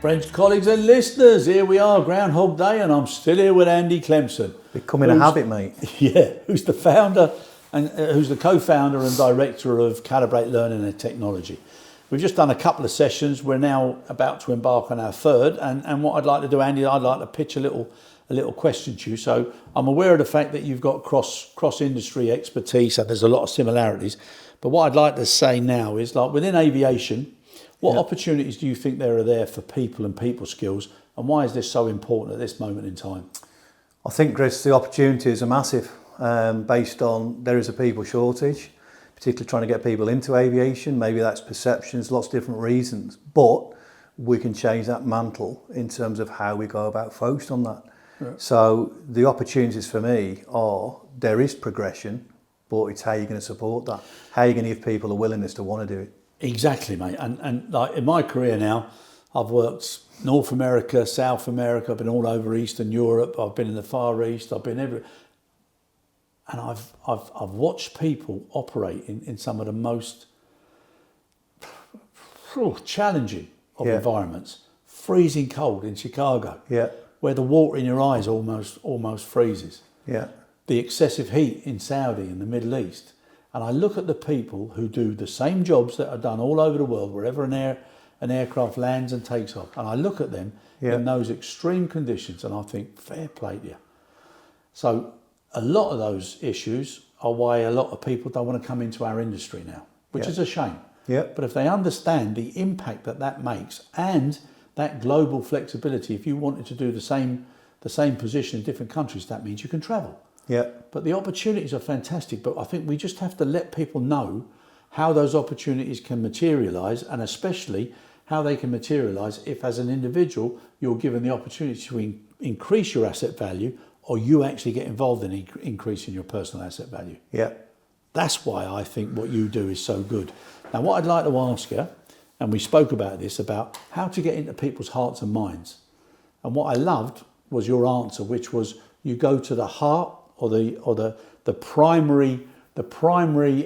Friends, colleagues and listeners, here we are, Groundhog Day, and I'm still here with Andy Clemson. Becoming a habit, mate. Yeah, who's the founder and who's the co-founder and director of Calibrate Learning Technology. We've just done a couple of sessions. We're now about to embark on our third, and what I'd like to do, Andy, I'd like to pitch a little question to you. So I'm aware of the fact that you've got cross-industry expertise and there's a lot of similarities. But what I'd like to say now is, like within aviation, what opportunities do you think there are there for people and people skills, and why is this so important at this moment in time? I think, Chris, the opportunities are massive based on there is a people shortage, particularly trying to get people into aviation. Maybe that's perceptions, lots of different reasons, but we can change that mantle in terms of how we go about focused on that. Right. So the opportunities for me are there is progression, but it's how you're going to support that, how you're going to give people a willingness to want to do it. Exactly, mate. And like in my career now, I've worked North America, South America, I've been all over Eastern Europe, I've been in the Far East, I've been everywhere. And I've watched people operate in some of the most challenging of environments. Freezing cold in Chicago, where the water in your eyes almost freezes. Yeah. The excessive heat in Saudi and the Middle East. And I look at the people who do the same jobs that are done all over the world, wherever an aircraft lands and takes off. And I look at them in those extreme conditions and I think, fair play to you. So a lot of those issues are why a lot of people don't want to come into our industry now, which is a shame. Yeah. But if they understand the impact that makes and that global flexibility, if you wanted to do the same position in different countries, that means you can travel. Yeah. But the opportunities are fantastic, but I think we just have to let people know how those opportunities can materialise, and especially how they can materialise if, as an individual, you're given the opportunity to increase your asset value, or you actually get involved in increasing your personal asset value. Yeah. That's why I think what you do is so good. Now, what I'd like to ask you, and we spoke about this, about how to get into people's hearts and minds. And what I loved was your answer, which was you go to the heart or the primary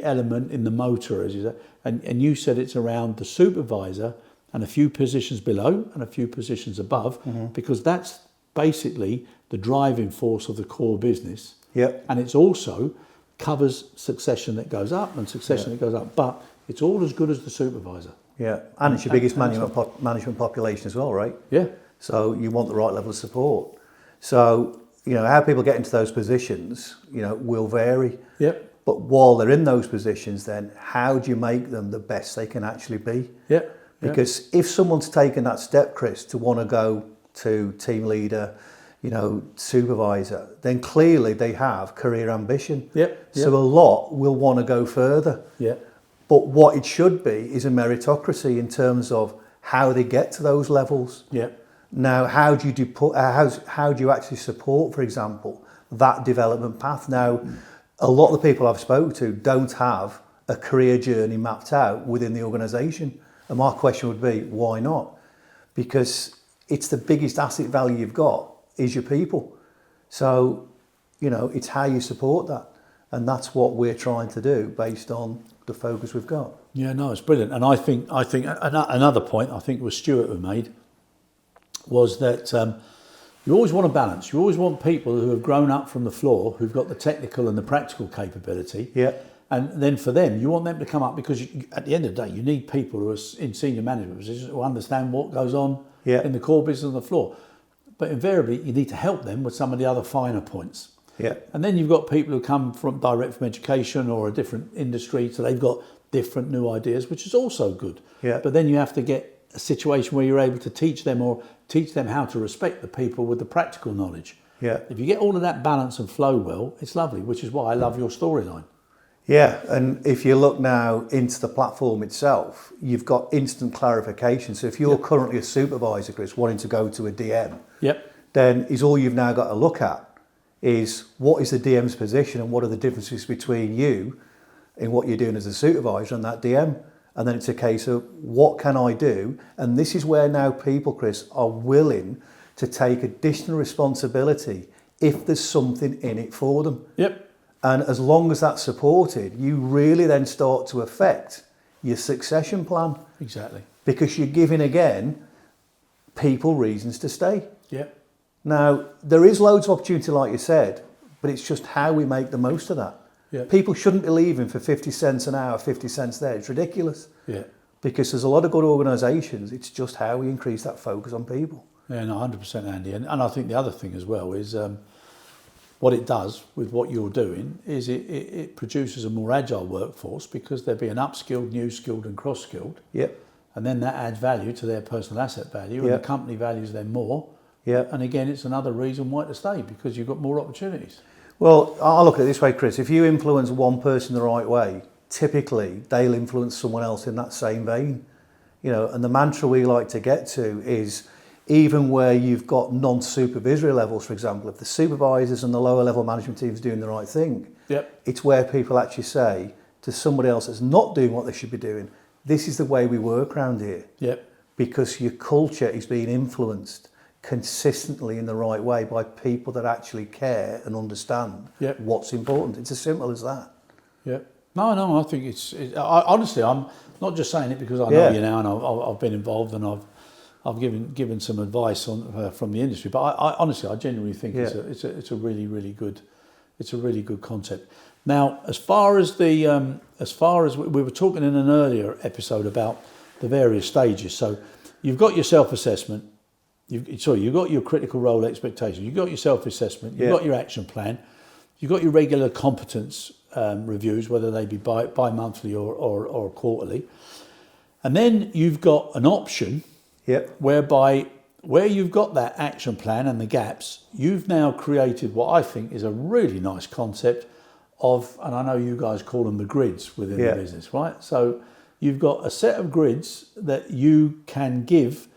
element in the motor, as you said, and you said it's around the supervisor and a few positions below and a few positions above, because that's basically the driving force of the core business. Yep. And it's also covers succession that goes up and succession that goes up, but it's all as good as the supervisor. Yeah, and it's your biggest management population as well, right? Yeah. So you want the right level of support. So, how people get into those positions, will vary. Yep. But while they're in those positions, then how do you make them the best they can actually be? Yep. Because if someone's taken that step, Chris, to want to go to team leader, supervisor, then clearly they have career ambition. Yep. So a lot will want to go further. Yep. But what it should be is a meritocracy in terms of how they get to those levels. Yep. Now, how do you actually support, for example, that development path? Now, a lot of the people I've spoken to don't have a career journey mapped out within the organisation. And my question would be, why not? Because it's the biggest asset value you've got is your people. So, it's how you support that. And that's what we're trying to do based on the focus we've got. Yeah, no, it's brilliant. And I think another point I think was Stuart who made was that you always want a balance. You always want people who have grown up from the floor, who've got the technical and the practical capability. Yeah. And then for them, you want them to come up because at the end of the day, you need people who are in senior management positions who understand what goes on in the core business on the floor. But invariably, you need to help them with some of the other finer points. Yeah. And then you've got people who come direct from education or a different industry, so they've got different new ideas, which is also good. Yeah. But then you have to get a situation where you're able to teach them how to respect the people with the practical knowledge. Yeah. If you get all of that balance and flow well, it's lovely, which is why I love your storyline. Yeah, and if you look now into the platform itself, you've got instant clarification. So if you're currently a supervisor, Chris, wanting to go to a DM, then is all you've now got to look at is what is the DM's position and what are the differences between you in what you're doing as a supervisor and that DM. And then it's a case of what can I do? And this is where now people, Chris, are willing to take additional responsibility if there's something in it for them. Yep. And as long as that's supported, you really then start to affect your succession plan. Exactly. Because you're giving, again, people reasons to stay. Yeah. Now, there is loads of opportunity, like you said, but it's just how we make the most of that. Yeah. People shouldn't be leaving for 50 cents an hour, 50 cents there. It's ridiculous. Yeah. Because there's a lot of good organisations. It's just how we increase that focus on people. Yeah, no, 100%, Andy. And I think the other thing as well is what it does with what you're doing is it produces a more agile workforce because they're being upskilled, new skilled and cross skilled. Yep. And then that adds value to their personal asset value, and the company values them more. Yeah. And again, it's another reason why to stay, because you've got more opportunities. Well, I'll look at it this way, Chris. If you influence one person the right way, typically they'll influence someone else in that same vein. You know, and the mantra we like to get to is, even where you've got non-supervisory levels, for example, if the supervisors and the lower level management teams are doing the right thing, it's where people actually say to somebody else that's not doing what they should be doing, this is the way we work around here. Because your culture is being influenced consistently in the right way by people that actually care and understand what's important. It's as simple as that. No, I think honestly, I'm not just saying it because I know you now and I've been involved and I've given some advice on from the industry, but I honestly, I genuinely think it's a really good concept. Now, as far as we were talking in an earlier episode about the various stages, so you've got your self-assessment, you've got your critical role expectation, you've got your self-assessment, you've got your action plan, you've got your regular competence reviews, whether they be bi-monthly or quarterly, and then you've got an option whereby where you've got that action plan and the gaps, you've now created what I think is a really nice concept of, and I know you guys call them the grids within the business, right? So you've got a set of grids that you can give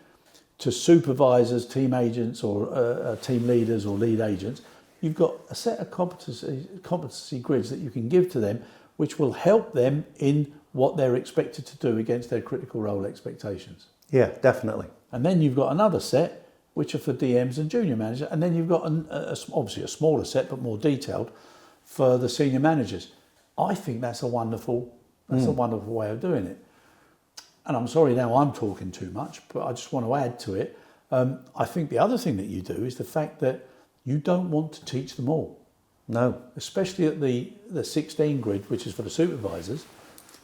to supervisors, team agents, or team leaders or lead agents. You've got a set of competency grids that you can give to them, which will help them in what they're expected to do against their critical role expectations. Yeah, definitely. And then you've got another set, which are for DMs and junior managers, and then you've got obviously a smaller set, but more detailed, for the senior managers. I think that's a wonderful way of doing it. And I'm sorry now I'm talking too much, but I just want to add to it. I think the other thing that you do is the fact that you don't want to teach them all. No. Especially at the 16 grid, which is for the supervisors.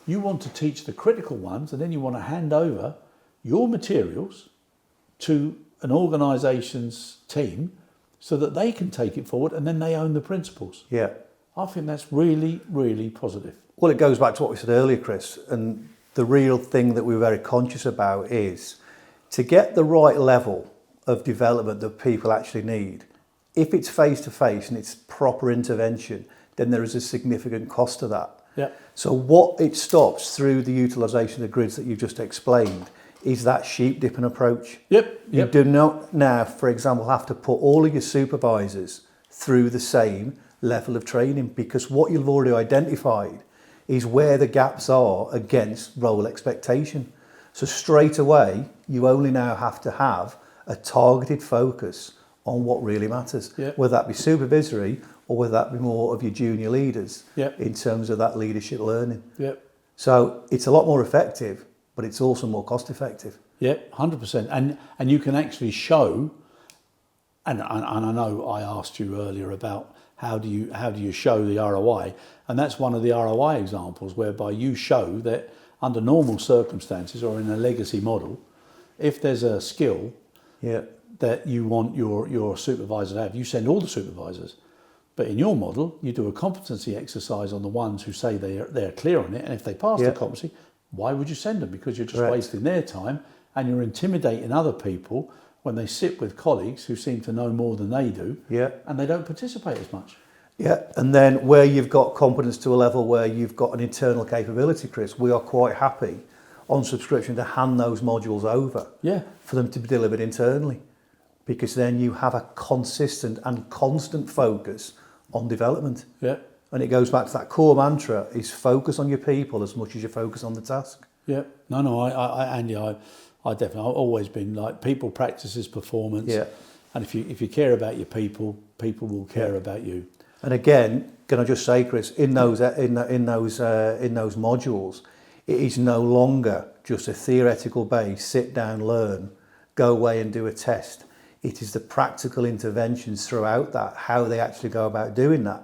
You want to teach the critical ones, and then you want to hand over your materials to an organisation's team so that they can take it forward and then they own the principles. Yeah. I think that's really, really positive. Well, it goes back to what we said earlier, Chris, and the real thing that we're very conscious about is to get the right level of development that people actually need. If it's face-to-face and it's proper intervention, then there is a significant cost to that. Yeah. So what it stops through the utilisation of the grids that you've just explained is that sheep dipping approach. You do not now, for example, have to put all of your supervisors through the same level of training, because what you've already identified is where the gaps are against role expectation. So straight away, you only now have to have a targeted focus on what really matters, whether that be supervisory or whether that be more of your junior leaders in terms of that leadership learning. So it's a lot more effective, but it's also more cost effective. 100%. And you can actually show, and I know I asked you earlier about how do you show the ROI, and that's one of the ROI examples whereby you show that under normal circumstances or in a legacy model, if there's a skill that you want your supervisor to have, you send all the supervisors. But in your model, you do a competency exercise on the ones who say they're clear on it, and if they pass the competency, why would you send them? Because you're just wasting their time and you're intimidating other people when they sit with colleagues who seem to know more than they do and they don't participate as much. And then where you've got competence to a level where you've got an internal capability, Chris, we are quite happy on subscription to hand those modules over for them to be delivered internally, because then you have a consistent and constant focus on development. And it goes back to that core mantra, is focus on your people as much as you focus on the task. Andy, I definitely, I've always been like, people practices performance. And if you care about your people, people will care about you. And again, can I just say, Chris, in those modules, it is no longer just a theoretical base, sit down, learn go away and do a test. It is the practical interventions throughout that, how they actually go about doing that,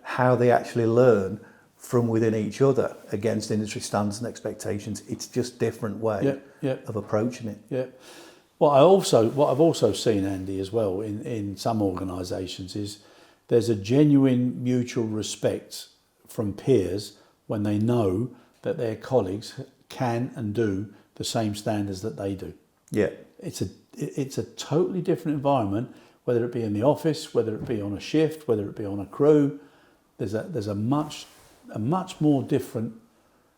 how they actually learn from within each other against industry standards and expectations. It's just different way of approaching it. Yeah. What I've also seen, Andy, as well in some organisations is there's a genuine mutual respect from peers when they know that their colleagues can and do the same standards that they do. Yeah. It's a totally different environment, whether it be in the office, whether it be on a shift, whether it be on a crew. There's a much more different.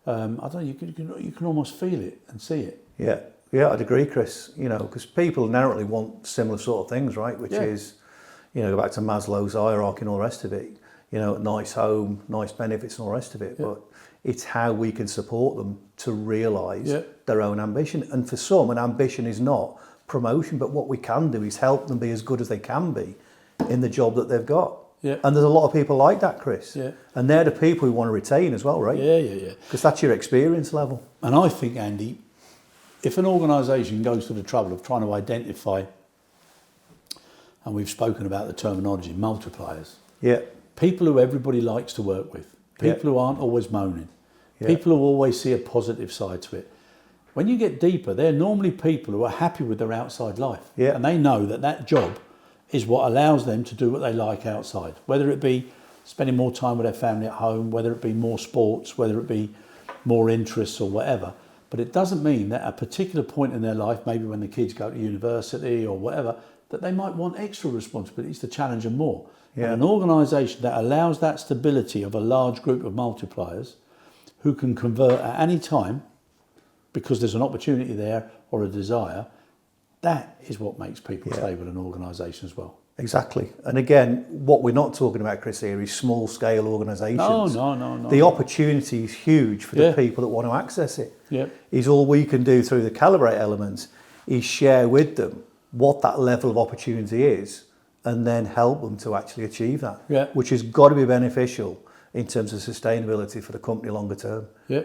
I don't know. You can almost feel it and see it. Yeah. Yeah, I'd agree, Chris. You know, because people inherently want similar sort of things, right? Which is, you know, go back to Maslow's hierarchy and all the rest of it. You know, nice home, nice benefits and all the rest of it. But it's how we can support them to realise their own ambition. And for some, an ambition is not promotion, but what we can do is help them be as good as they can be in the job that they've got. Yeah. And there's a lot of people like that, Chris. Yeah. And they're the people we want to retain as well, right? Yeah. Because that's your experience level. And I think, Andy, if an organisation goes to the trouble of trying to identify, and we've spoken about the terminology, multipliers. Yeah. People who everybody likes to work with. People who aren't always moaning. People who always see a positive side to it. When you get deeper, they're normally people who are happy with their outside life. Yeah. And they know that job is what allows them to do what they like outside. Whether it be spending more time with their family at home, whether it be more sports, whether it be more interests or whatever. But it doesn't mean that at a particular point in their life, maybe when the kids go to university or whatever, that they might want extra responsibilities to challenge them more. Yeah. And an organisation that allows that stability of a large group of multipliers who can convert at any time because there's an opportunity there or a desire, that is what makes people stay with an organisation as well. Exactly. And again, what we're not talking about, Chris, here is small scale organisations. No. The opportunity is huge for the people that want to access it. Yeah. Is all we can do through the Calibrate elements is share with them what that level of opportunity is and then help them to actually achieve that, which has got to be beneficial in terms of sustainability for the company longer term. Yeah.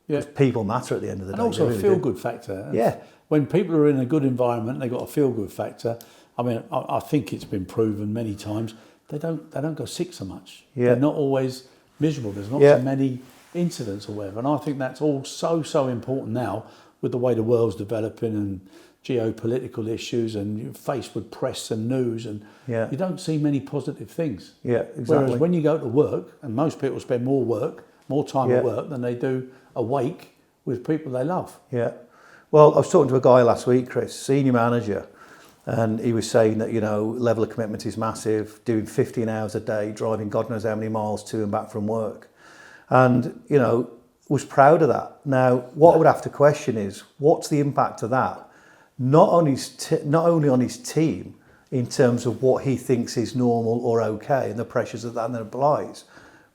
Because people matter at the end of the day. And also a feel-good factor. Yeah. When people are in a good environment, they've got a feel-good factor. I mean, I think it's been proven many times, they don't go sick so much. Yeah. They're not always miserable. There's not so many incidents or whatever. And I think that's all so important now with the way the world's developing and geopolitical issues and you're faced with press and news and you don't see many positive things. Yeah, exactly. Whereas when you go to work, and most people spend more time at work than they do awake with people they love. Yeah. Well, I was talking to a guy last week, Chris, senior manager, and he was saying that, you know, level of commitment is massive, doing 15 hours a day, driving God knows how many miles to and back from work. And, you know, was proud of that. Now, what I would have to question is, what's the impact of that? Not only on his team in terms of what he thinks is normal or okay and the pressures that then applies,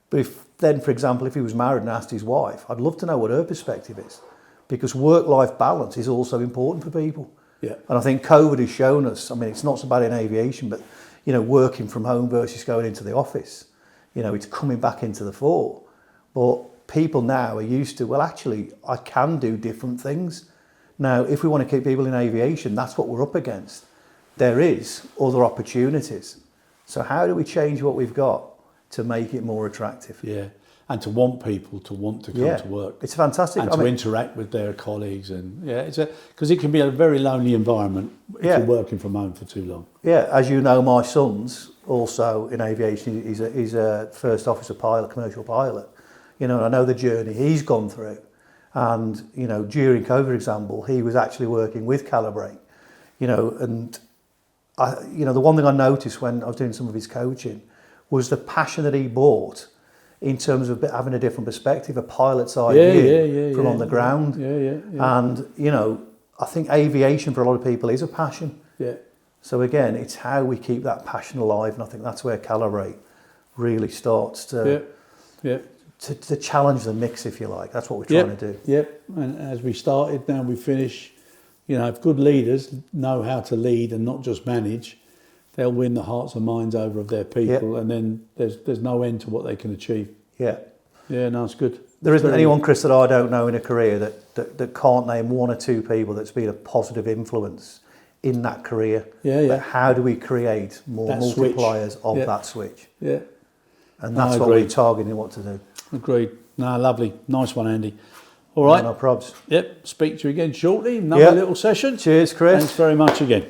but if then, for example, if he was married and asked his wife, I'd love to know what her perspective is, because work-life balance is also important for people. Yeah. And I think COVID has shown us, I mean, it's not so bad in aviation, but, you know, working from home versus going into the office, you know, it's coming back into the fore. But people now are used to, well, actually, I can do different things. Now, if we want to keep people in aviation, that's what we're up against. There is other opportunities. So how do we change what we've got to make it more attractive? Yeah, and to want people to want to come to work. It's fantastic. And to interact with their colleagues. And because it can be a very lonely environment if you're working from home for too long. Yeah, as you know, my son's also in aviation. He's a first officer pilot, commercial pilot. You know, and I know the journey he's gone through. And, you know, during COVID, for example, he was actually working with Calibrate, you know, and, the one thing I noticed when I was doing some of his coaching was the passion that he brought in terms of having a different perspective, a pilot's eye view from on the ground. Yeah. And, you know, I think aviation for a lot of people is a passion. Yeah. So again, it's how we keep that passion alive. And I think that's where Calibrate really starts to... To challenge the mix, if you like. That's what we're trying to do. Yep. And as we started, now we finish. You know, if good leaders know how to lead and not just manage, they'll win the hearts and minds over of their people, and then there's no end to what they can achieve. Yeah. Yeah, no, it's good. There isn't anyone, Chris, that I don't know in a career that can't name one or two people that's been a positive influence in that career. Yeah. But how do we create more That multipliers switch. of Yeah. that switch? Yeah. And that's I what agree. we're targeting what to do. Agreed. No, lovely. Nice one, Andy. All right. No probs. Yep. Speak to you again shortly. Another little session. Cheers, Chris. Thanks very much again.